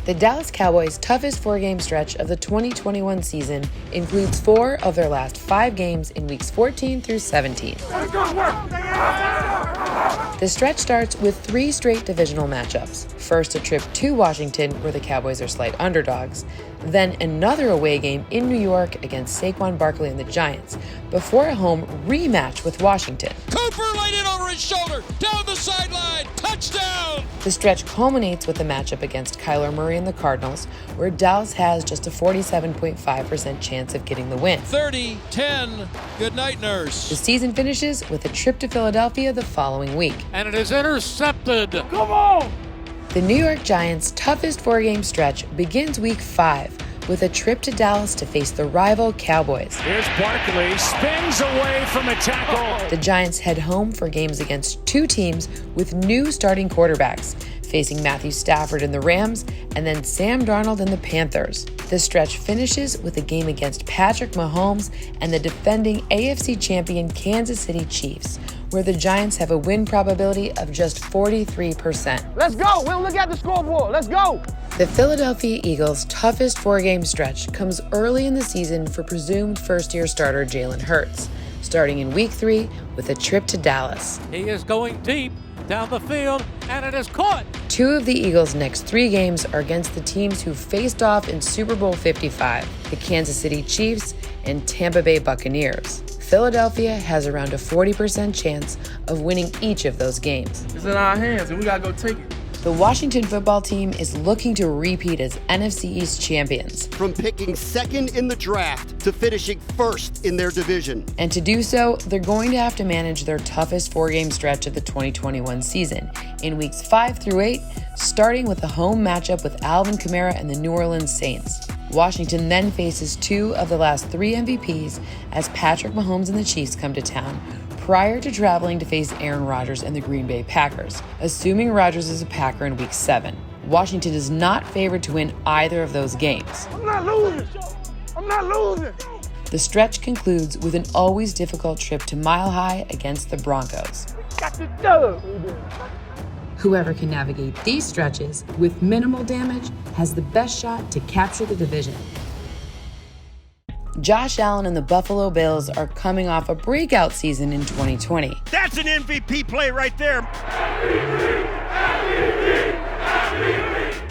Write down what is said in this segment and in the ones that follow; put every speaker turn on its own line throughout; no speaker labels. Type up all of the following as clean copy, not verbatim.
The Dallas Cowboys' toughest four-game stretch of the 2021 season includes 4 of their last 5 games in weeks 14 through 17. The stretch starts with 3 straight divisional matchups. First, a trip to Washington, where the Cowboys are slight underdogs. Then another away game in New York against Saquon Barkley and the Giants, before a home rematch with Washington.
Cooper laid it over his shoulder, down the sideline, touchdown!
The stretch culminates with a matchup against Kyler Murray and the Cardinals, where Dallas has just a 47.5% chance of getting the win.
30-10, good night, nurse.
The season finishes with a trip to Philadelphia the following week.
And it is intercepted.
Come on!
The New York Giants' toughest four-game stretch begins week 5 with a trip to Dallas to face the rival Cowboys.
Here's Barkley, spins away from a tackle.
The Giants head home for games against 2 teams with new starting quarterbacks, facing Matthew Stafford and the Rams, and then Sam Darnold and the Panthers. The stretch finishes with a game against Patrick Mahomes and the defending AFC champion Kansas City Chiefs, where the Giants have a win probability of just 43%.
Let's go! We'll look at the scoreboard. Let's go!
The Philadelphia Eagles' toughest four-game stretch comes early in the season for presumed first-year starter Jalen Hurts, starting in Week 3 with a trip to Dallas.
He is going deep down the field, and it is caught.
2 of the Eagles' next 3 games are against the teams who faced off in Super Bowl 55, the Kansas City Chiefs and Tampa Bay Buccaneers. Philadelphia has around a 40% chance of winning each of those games.
It's in our hands, and we gotta go take it.
The Washington football team is looking to repeat as NFC East champions.
From picking second in the draft to finishing first in their division.
And to do so, they're going to have to manage their toughest four-game stretch of the 2021 season in weeks 5 through 8, starting with a home matchup with Alvin Kamara and the New Orleans Saints. Washington then faces 2 of the last 3 MVPs as Patrick Mahomes and the Chiefs come to town, prior to traveling to face Aaron Rodgers and the Green Bay Packers, assuming Rodgers is a Packer in Week 7. Washington is not favored to win either of those games.
I'm not losing! I'm not losing!
The stretch concludes with an always difficult trip to Mile High against the Broncos.
Got the dub!
Whoever can navigate these stretches with minimal damage has the best shot to capture the division. Josh Allen and the Buffalo Bills are coming off a breakout season in 2020.
That's an MVP play right there.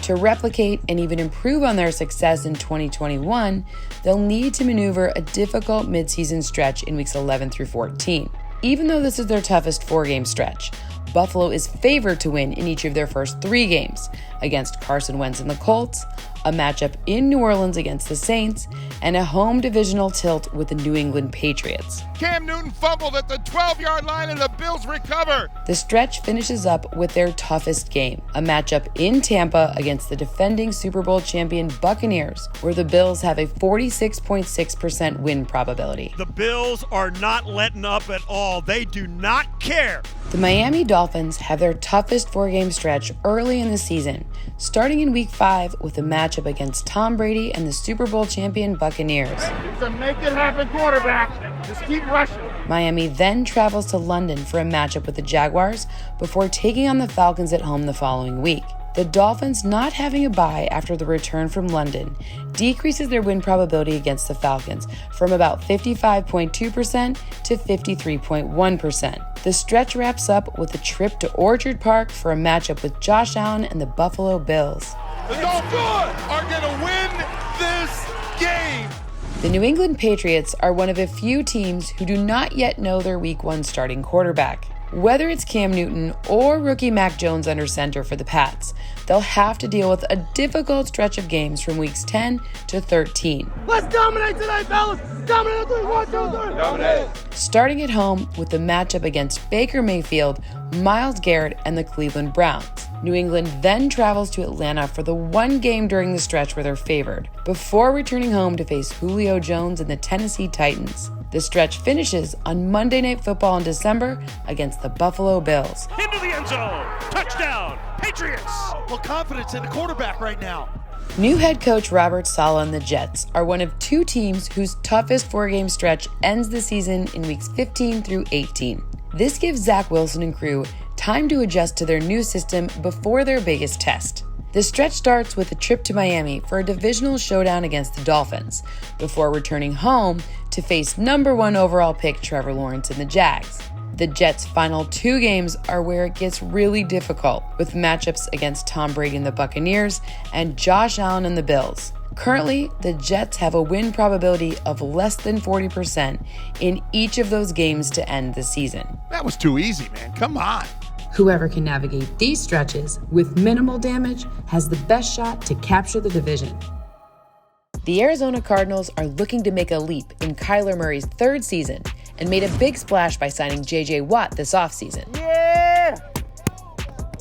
To replicate and even improve on their success in 2021, they'll need to maneuver a difficult midseason stretch in weeks 11 through 14. Even though this is their toughest four-game stretch, Buffalo is favored to win in each of their first 3 games against Carson Wentz and the Colts, a matchup in New Orleans against the Saints, and a home divisional tilt with the New England Patriots.
Cam Newton fumbled at the 12-yard line and the Bills recover.
The stretch finishes up with their toughest game, a matchup in Tampa against the defending Super Bowl champion Buccaneers, where the Bills have a 46.6% win probability.
The Bills are not letting up at all. They do not care.
The Miami Dolphins have their toughest four-game stretch early in the season, starting in Week 5 with a matchup against Tom Brady and the Super Bowl champion Buccaneers.
It's a make-it-happen quarterback. Just keep rushing.
Miami then travels to London for a matchup with the Jaguars before taking on the Falcons at home the following week. The Dolphins not having a bye after the return from London decreases their win probability against the Falcons from about 55.2% to 53.1%. The stretch wraps up with a trip to Orchard Park for a matchup with Josh Allen and the Buffalo Bills.
The Dolphins are going to win this game.
The New England Patriots are one of a few teams who do not yet know their Week 1 starting quarterback. Whether it's Cam Newton or rookie Mac Jones under center for the Pats, they'll have to deal with a difficult stretch of games from weeks 10 to 13.
Let's dominate tonight, fellas! Dominate! 1, 2, 3! Dominate!
Starting at home with the matchup against Baker Mayfield, Myles Garrett, and the Cleveland Browns. New England then travels to Atlanta for the one game during the stretch where they're favored, before returning home to face Julio Jones and the Tennessee Titans. The stretch finishes on Monday Night Football in December against the Buffalo Bills.
Into the end zone. Touchdown. Patriots. Well, confidence in the quarterback right now.
New head coach Robert Saleh and the Jets are one of 2 teams whose toughest four-game stretch ends the season in weeks 15 through 18. This gives Zach Wilson and crew time to adjust to their new system before their biggest test. The stretch starts with a trip to Miami for a divisional showdown against the Dolphins, before returning home to face number 1 overall pick Trevor Lawrence and the Jags. The Jets' final 2 games are where it gets really difficult, with matchups against Tom Brady and the Buccaneers and Josh Allen and the Bills. Currently, the Jets have a win probability of less than 40% in each of those games to end the season.
That was too easy, man. Come on.
Whoever can navigate these stretches with minimal damage has the best shot to capture the division. The Arizona Cardinals are looking to make a leap in Kyler Murray's 3rd season and made a big splash by signing J.J. Watt this offseason.
Yeah!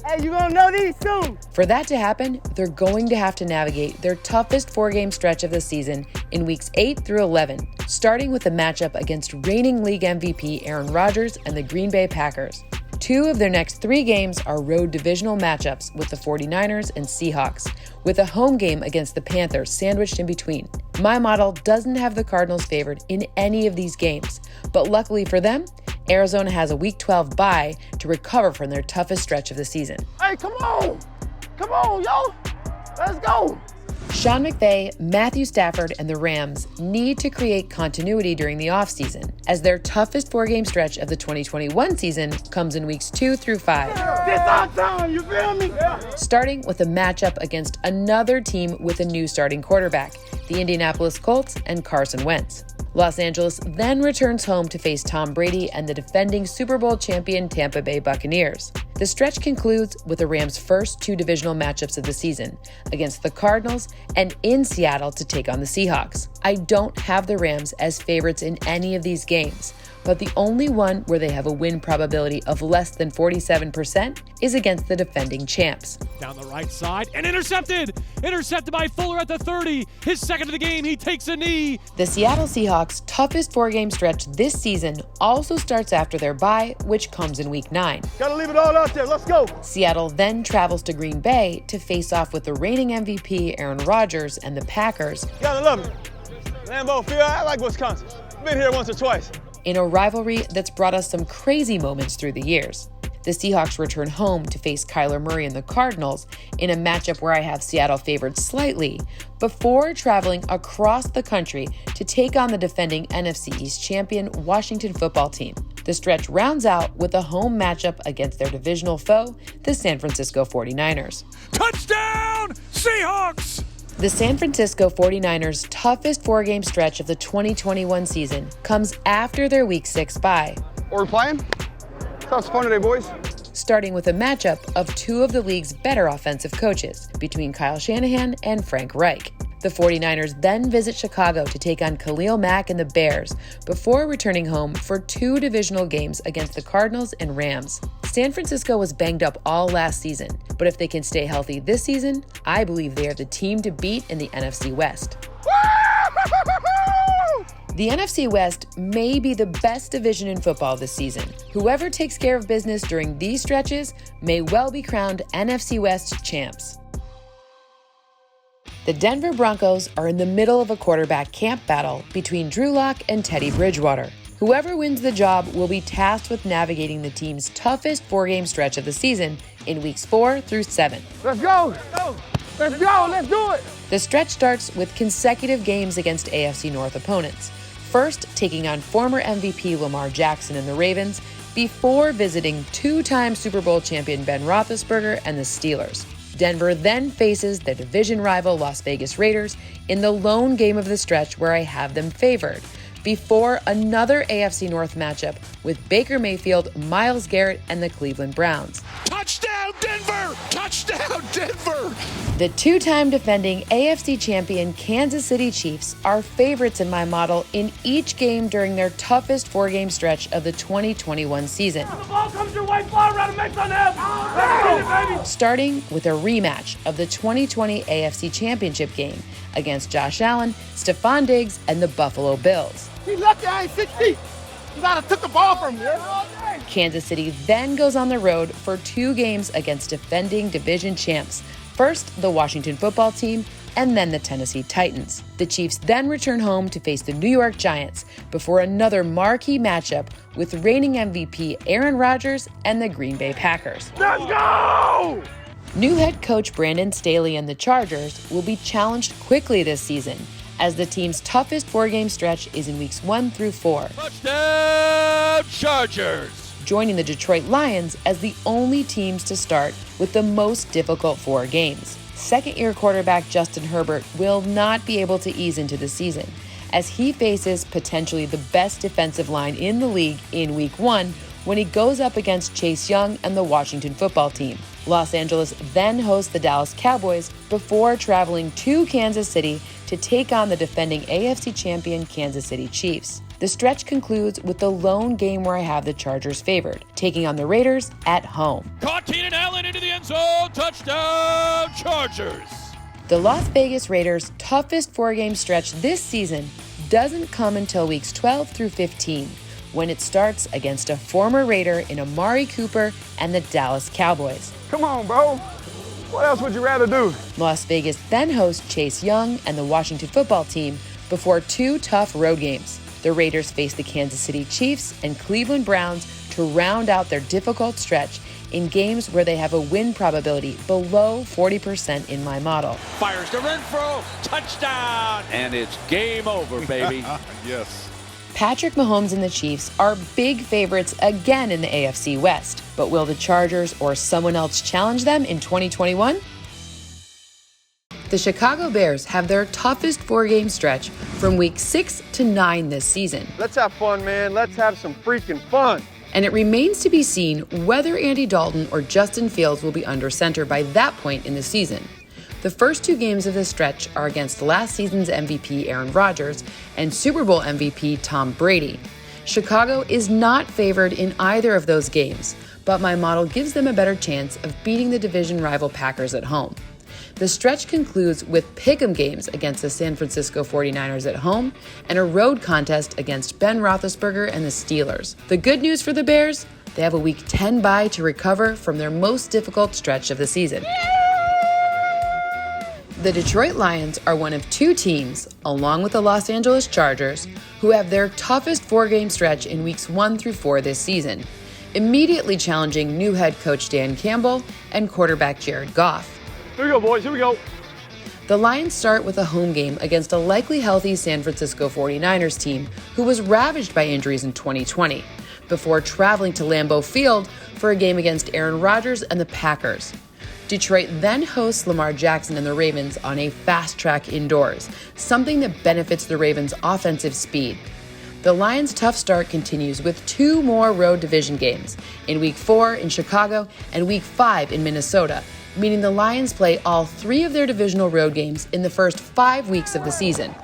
Hey, you gonna know these soon.
For that to happen, they're going to have to navigate their toughest 4-game stretch of the season in weeks 8 through 11, starting with a matchup against reigning league MVP Aaron Rodgers and the Green Bay Packers. 2 of their next 3 games are road divisional matchups with the 49ers and Seahawks, with a home game against the Panthers sandwiched in between. My model doesn't have the Cardinals favored in any of these games, but luckily for them, Arizona has a Week 12 bye to recover from their toughest stretch of the season.
Hey, come on! Come on, yo! Let's go!
Sean McVay, Matthew Stafford, and the Rams need to create continuity during the offseason, as their toughest 4-game stretch of the 2021 season comes in weeks 2 through 5.
This our time, you feel me?
Starting with a matchup against another team with a new starting quarterback, the Indianapolis Colts and Carson Wentz. Los Angeles then returns home to face Tom Brady and the defending Super Bowl champion Tampa Bay Buccaneers. The stretch concludes with the Rams' first 2 divisional matchups of the season, against the Cardinals and in Seattle to take on the Seahawks. I don't have the Rams as favorites in any of these games, but the only one where they have a win probability of less than 47% is against the defending champs.
Down the right side and intercepted! Intercepted by Fuller at the 30. His 2nd of the game, he takes a knee.
The Seattle Seahawks' toughest 4-game stretch this season also starts after their bye, which comes in week 9.
Gotta leave it all out there, let's go!
Seattle then travels to Green Bay to face off with the reigning MVP Aaron Rodgers and the Packers.
Gotta love it. Lambeau Field, I like Wisconsin. Been here once or twice.
In a rivalry that's brought us some crazy moments through the years. The Seahawks return home to face Kyler Murray and the Cardinals in a matchup where I have Seattle favored slightly, before traveling across the country to take on the defending NFC East champion Washington football team. The stretch rounds out with a home matchup against their divisional foe, the San Francisco 49ers.
Touchdown, Seahawks!
The San Francisco 49ers' toughest 4-game stretch of the 2021 season comes after their Week 6 bye.
Are we playing? Sounds fun today, boys.
Starting with a matchup of 2 of the league's better offensive coaches, between Kyle Shanahan and Frank Reich. The 49ers then visit Chicago to take on Khalil Mack and the Bears, before returning home for 2 divisional games against the Cardinals and Rams. San Francisco was banged up all last season, but if they can stay healthy this season, I believe they are the team to beat in the NFC West. The NFC West may be the best division in football this season. Whoever takes care of business during these stretches may well be crowned NFC West champs. The Denver Broncos are in the middle of a quarterback camp battle between Drew Lock and Teddy Bridgewater. Whoever wins the job will be tasked with navigating the team's toughest 4-game stretch of the season in weeks 4 through 7.
Let's go! Let's go! Let's do it!
The stretch starts with consecutive games against AFC North opponents. First, taking on former MVP Lamar Jackson and the Ravens, before visiting 2-time Super Bowl champion Ben Roethlisberger and the Steelers. Denver then faces their division rival Las Vegas Raiders in the lone game of the stretch where I have them favored, before another AFC North matchup with Baker Mayfield, Myles Garrett, and the Cleveland Browns.
Touchdown, Denver! Touchdown, Denver!
The 2-time defending AFC champion Kansas City Chiefs are favorites in my model in each game during their toughest 4-game stretch of the 2021 season.
The ball comes your way, fly around and make something happen. Let's get it, baby.
Starting with a rematch of the 2020 AFC Championship game against Josh Allen, Stephon Diggs, and the Buffalo Bills.
He lucky I ain't 6 feet. You gotta took the ball from me.
Kansas City then goes on the road for 2 games against defending division champs. First, the Washington football team, and then the Tennessee Titans. The Chiefs then return home to face the New York Giants before another marquee matchup with reigning MVP Aaron Rodgers and the Green Bay Packers.
Let's go!
New head coach Brandon Staley and the Chargers will be challenged quickly this season, as the team's toughest four-game stretch is in weeks 1 through 4.
Touchdown Chargers!
Joining the Detroit Lions as the only teams to start with the most difficult 4 games. Second-year quarterback Justin Herbert will not be able to ease into the season, as he faces potentially the best defensive line in the league in Week 1 when he goes up against Chase Young and the Washington football team. Los Angeles then hosts the Dallas Cowboys before traveling to Kansas City to take on the defending AFC champion Kansas City Chiefs. The stretch concludes with the lone game where I have the Chargers favored, taking on the Raiders at home.
Caught Keenan Allen into the end zone. Touchdown Chargers!
The Las Vegas Raiders' toughest four-game stretch this season doesn't come until weeks 12 through 15, when it starts against a former Raider in Amari Cooper and the Dallas Cowboys.
Come on, bro. What else would you rather do?
Las Vegas then hosts Chase Young and the Washington football team before 2 tough road games. The Raiders face the Kansas City Chiefs and Cleveland Browns to round out their difficult stretch in games where they have a win probability below 40% in my model.
Fires to Renfro. Touchdown! And it's game over, baby.
Yes.
Patrick Mahomes and the Chiefs are big favorites again in the AFC West, but will the Chargers or someone else challenge them in 2021? The Chicago Bears have their toughest four-game stretch from week 6 to 9 this season.
Let's have fun, man. Let's have some freaking fun.
And it remains to be seen whether Andy Dalton or Justin Fields will be under center by that point in the season. The first 2 games of the stretch are against last season's MVP Aaron Rodgers and Super Bowl MVP Tom Brady. Chicago is not favored in either of those games, but my model gives them a better chance of beating the division rival Packers at home. The stretch concludes with pick'em games against the San Francisco 49ers at home and a road contest against Ben Roethlisberger and the Steelers. The good news for the Bears, they have a Week 10 bye to recover from their most difficult stretch of the season. The Detroit Lions are one of 2 teams, along with the Los Angeles Chargers, who have their toughest four-game stretch in weeks 1 through 4 this season, immediately challenging new head coach Dan Campbell and quarterback Jared Goff.
Here we go, boys. Here we go.
The Lions start with a home game against a likely healthy San Francisco 49ers team who was ravaged by injuries in 2020, before traveling to Lambeau Field for a game against Aaron Rodgers and the Packers. Detroit then hosts Lamar Jackson and the Ravens on a fast track indoors, something that benefits the Ravens' offensive speed. The Lions' tough start continues with 2 more road division games, in Week 4 in Chicago and Week 5 in Minnesota, meaning the Lions play all 3 of their divisional road games in the first 5 weeks of the season.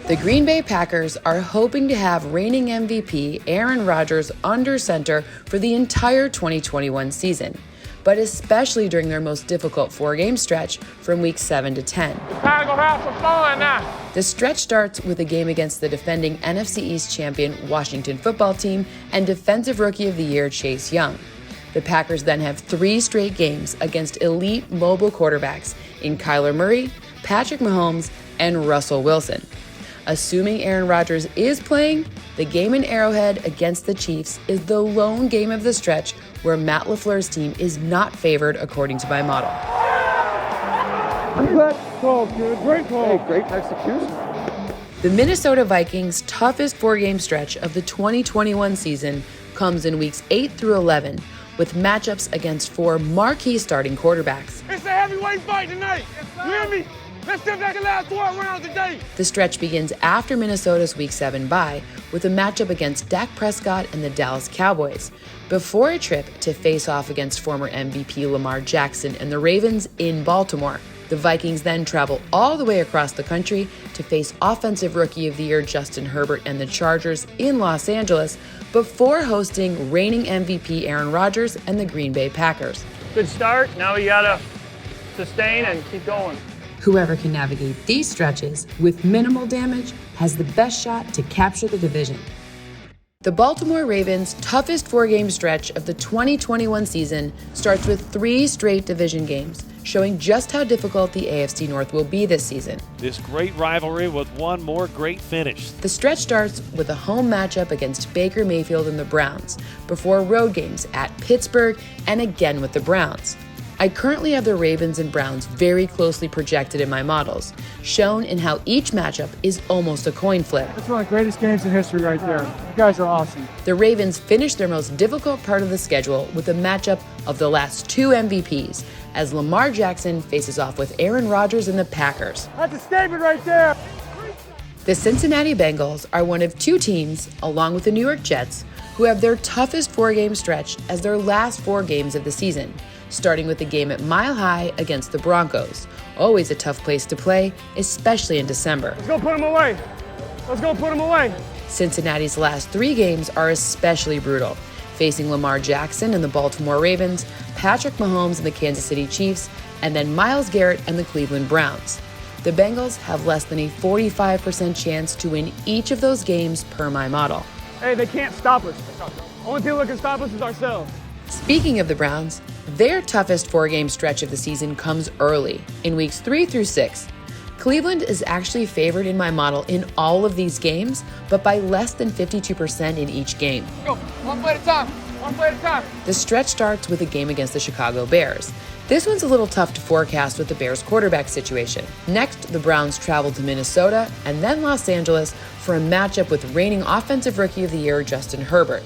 The Green Bay Packers are hoping to have reigning MVP Aaron Rodgers under center for the entire 2021 season, but especially during their most difficult 4-game stretch from weeks 7 to 10.
Time to go have some fun now.
The stretch starts with a game against the defending NFC East champion Washington football team and Defensive Rookie of the Year Chase Young. The Packers then have 3 straight games against elite mobile quarterbacks in Kyler Murray, Patrick Mahomes, and Russell Wilson. Assuming Aaron Rodgers is playing, the game in Arrowhead against the Chiefs is the lone game of the stretch where Matt LaFleur's team is not favored according to my model.
Great call, kid. Great call. Hey, great execution.
The Minnesota Vikings' toughest 4-game stretch of the 2021 season comes in weeks 8 through 11, with matchups against 4 marquee starting quarterbacks.
It's a heavyweight fight tonight. You hear me? Let's see if that can last 4 rounds today.
The stretch begins after Minnesota's Week 7 bye with a matchup against Dak Prescott and the Dallas Cowboys, before a trip to face off against former MVP Lamar Jackson and the Ravens in Baltimore. The Vikings then travel all the way across the country to face Offensive Rookie of the Year Justin Herbert and the Chargers in Los Angeles, before hosting reigning MVP Aaron Rodgers and the Green Bay Packers.
Good start. Now you gotta sustain and keep going.
Whoever can navigate these stretches with minimal damage has the best shot to capture the division. The Baltimore Ravens' toughest 4-game stretch of the 2021 season starts with 3 straight division games, showing just how difficult the AFC North will be this season.
This great rivalry with one more great finish.
The stretch starts with a home matchup against Baker Mayfield and the Browns, before road games at Pittsburgh and again with the Browns. I currently have the Ravens and Browns very closely projected in my models, shown in how each matchup is almost a coin flip.
That's one of the greatest games in history right there. You guys are awesome.
The Ravens finished their most difficult part of the schedule with a matchup of the last two MVPs, as Lamar Jackson faces off with Aaron Rodgers and the Packers.
That's a statement right there.
The Cincinnati Bengals are one of two teams, along with the New York Jets, who have their toughest four-game stretch as their last four games of the season, starting with the game at Mile High against the Broncos. Always a tough place to play, especially in December.
Let's go put them away. Let's go put them away.
Cincinnati's last three games are especially brutal, facing Lamar Jackson and the Baltimore Ravens, Patrick Mahomes and the Kansas City Chiefs, and then Myles Garrett and the Cleveland Browns. The Bengals have less than a 45% chance to win each of those games per my model.
Hey, they can't stop us. Only people that can stop us is ourselves.
Speaking of the Browns, their toughest four-game stretch of the season comes early, in weeks 3 through 6. Cleveland is actually favored in my model in all of these games, but by less than 52% in each game.
Go, one play at a time. One play at a time.
The stretch starts with a game against the Chicago Bears. This one's a little tough to forecast with the Bears' quarterback situation. Next, the Browns travel to Minnesota and then Los Angeles for a matchup with reigning Offensive Rookie of the Year Justin Herbert.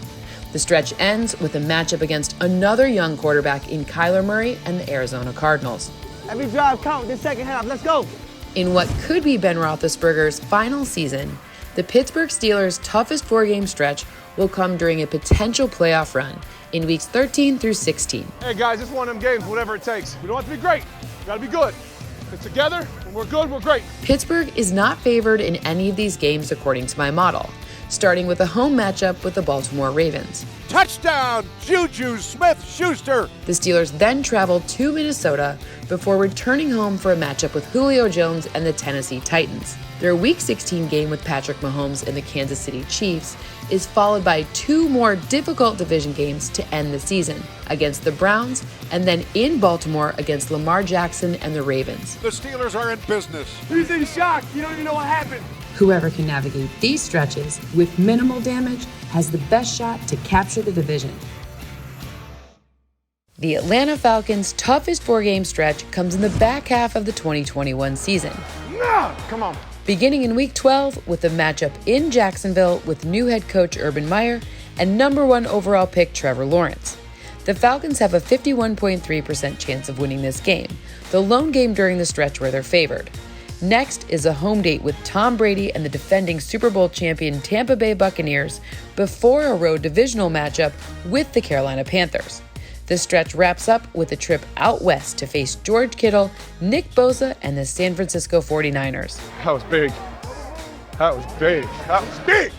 The stretch ends with a matchup against another young quarterback in Kyler Murray and the Arizona Cardinals.
Every drive count this second half. Let's go.
In what could be Ben Roethlisberger's final season, the Pittsburgh Steelers' toughest four-game stretch will come during a potential playoff run in weeks 13 through 16.
Hey guys, it's one of them games, whatever it takes. We don't have to be great. We gotta be good. If it's together, when we're good, we're great.
Pittsburgh is not favored in any of these games according to my model, starting with a home matchup with the Baltimore Ravens.
Touchdown, Juju Smith-Schuster.
The Steelers then travel to Minnesota before returning home for a matchup with Julio Jones and the Tennessee Titans. Their Week 16 game with Patrick Mahomes and the Kansas City Chiefs is followed by two more difficult division games to end the season, against the Browns and then in Baltimore against Lamar Jackson and the Ravens.
The Steelers are in business.
Who's in shock? You don't even know what happened.
Whoever can navigate these stretches with minimal damage has the best shot to capture the division. The Atlanta Falcons' toughest four-game stretch comes in the back half of the 2021 season.
No! Come on.
Beginning in Week 12 with a matchup in Jacksonville with new head coach Urban Meyer and number 1 overall pick Trevor Lawrence. The Falcons have a 51.3% chance of winning this game, the lone game during the stretch where they're favored. Next is a home date with Tom Brady and the defending Super Bowl champion Tampa Bay Buccaneers before a road divisional matchup with the Carolina Panthers. The stretch wraps up with a trip out west to face George Kittle, Nick Bosa, and the San Francisco 49ers.
That was big. That was big. That was big.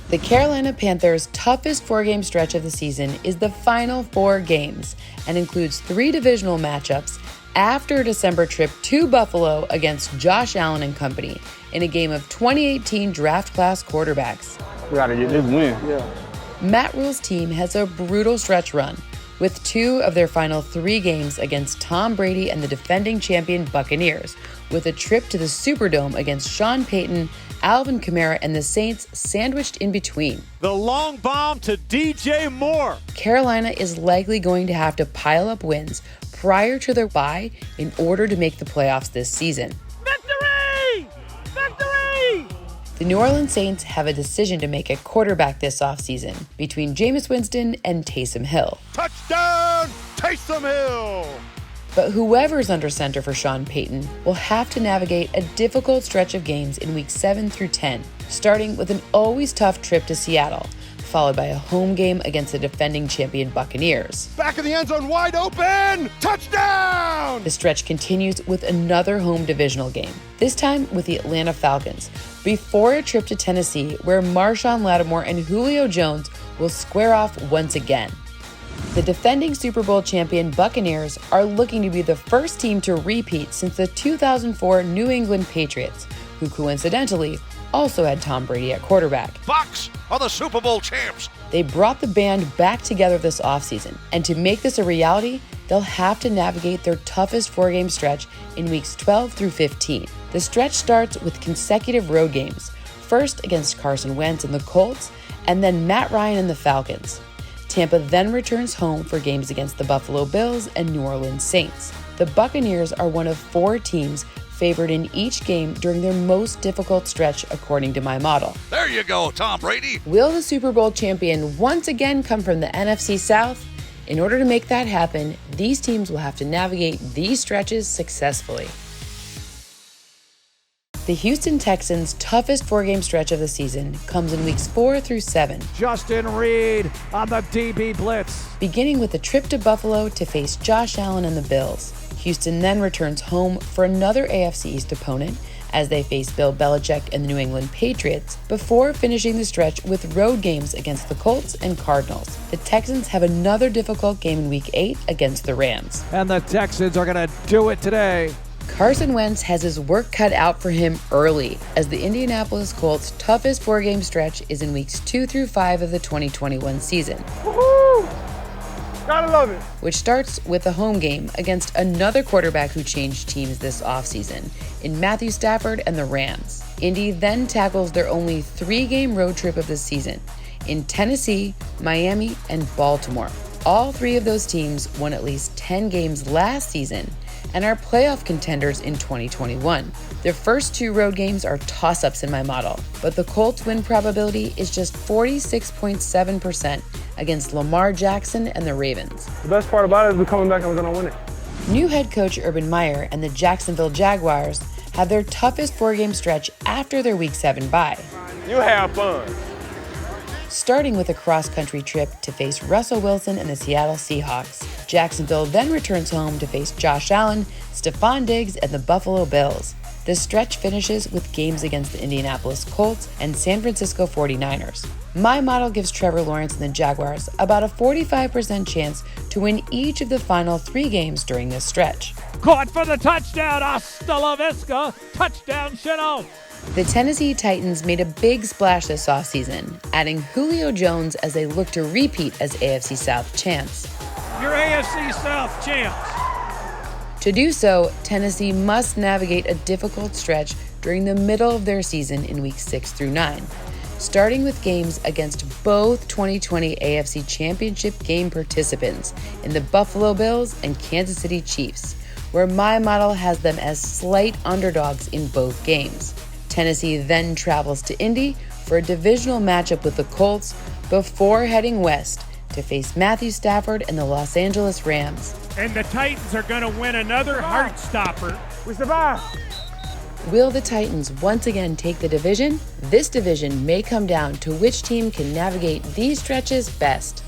The Carolina Panthers' toughest four-game stretch of the season is the final 4 games and includes 3 divisional matchups after a December trip to Buffalo against Josh Allen and company in a game of 2018 draft class quarterbacks.
We gotta get this win. Yeah.
Matt Rule's team has a brutal stretch run, with 2 of their final 3 games against Tom Brady and the defending champion Buccaneers, with a trip to the Superdome against Sean Payton, Alvin Kamara, and the Saints sandwiched in between.
The long bomb to DJ Moore.
Carolina is likely going to have to pile up wins prior to their bye in order to make the playoffs this season.
Victory! Victory!
The New Orleans Saints have a decision to make at quarterback this offseason between Jameis Winston and Taysom Hill.
Touchdown, Taysom Hill.
But whoever's under center for Sean Payton will have to navigate a difficult stretch of games in weeks 7 through 10, starting with an always tough trip to Seattle, followed by a home game against the defending champion Buccaneers.
Back of the end zone, wide open. Touchdown!
The stretch continues with another home divisional game, this time with the Atlanta Falcons, before a trip to Tennessee where Marshawn Lattimore and Julio Jones will square off once again. The defending Super Bowl champion Buccaneers are looking to be the first team to repeat since the 2004 New England Patriots, who coincidentally also had Tom Brady at quarterback.
Bucs are the Super Bowl champs.
They brought the band back together this offseason, and to make this a reality, they'll have to navigate their toughest 4-game stretch in weeks 12 through 15. The stretch starts with consecutive road games, first against Carson Wentz and the Colts, and then Matt Ryan and the Falcons. Tampa then returns home for games against the Buffalo Bills and New Orleans Saints. The Buccaneers are one of 4 teams favored in each game during their most difficult stretch, according to my model.
There you go, Tom Brady.
Will the Super Bowl champion once again come from the NFC South? In order to make that happen, these teams will have to navigate these stretches successfully. The Houston Texans' toughest 4-game stretch of the season comes in weeks 4 through 7.
Justin Reed on the DB blitz.
Beginning with a trip to Buffalo to face Josh Allen and the Bills. Houston then returns home for another AFC East opponent as they face Bill Belichick and the New England Patriots before finishing the stretch with road games against the Colts and Cardinals. The Texans have another difficult game in Week 8 against the Rams.
And the Texans are going to do it today.
Carson Wentz has his work cut out for him early, as the Indianapolis Colts' toughest 4-game stretch is in weeks 2 through 5 of the 2021 season.
Woohoo! Gotta love it.
Which starts with a home game against another quarterback who changed teams this offseason, in Matthew Stafford and the Rams. Indy then tackles their only 3-game road trip of the season, in Tennessee, Miami, and Baltimore. All 3 of those teams won at least 10 games last season and are playoff contenders in 2021. Their first 2 road games are toss-ups in my model, but the Colts' win probability is just 46.7% against Lamar Jackson and the Ravens.
The best part about it is we're coming back and we're gonna win it.
New head coach Urban Meyer and the Jacksonville Jaguars have their toughest 4-game stretch after their Week 7 bye.
You have fun.
Starting with a cross-country trip to face Russell Wilson and the Seattle Seahawks. Jacksonville then returns home to face Josh Allen, Stephon Diggs, and the Buffalo Bills. The stretch finishes with games against the Indianapolis Colts and San Francisco 49ers. My model gives Trevor Lawrence and the Jaguars about a 45% chance to win each of the final 3 games during this stretch.
Caught for the touchdown. Hasta la vista. Touchdown, Chanel.
The Tennessee Titans made a big splash this offseason, adding Julio Jones as they look to repeat as AFC South champs.
Your AFC South champs.
To do so, Tennessee must navigate a difficult stretch during the middle of their season in weeks 6 through 9, starting with games against both 2020 AFC Championship game participants in the Buffalo Bills and Kansas City Chiefs, where my model has them as slight underdogs in both games. Tennessee then travels to Indy for a divisional matchup with the Colts before heading west to face Matthew Stafford and the Los Angeles Rams.
And the Titans are going to win another heart stopper.
We survived.
Will the Titans once again take the division? This division may come down to which team can navigate these stretches best.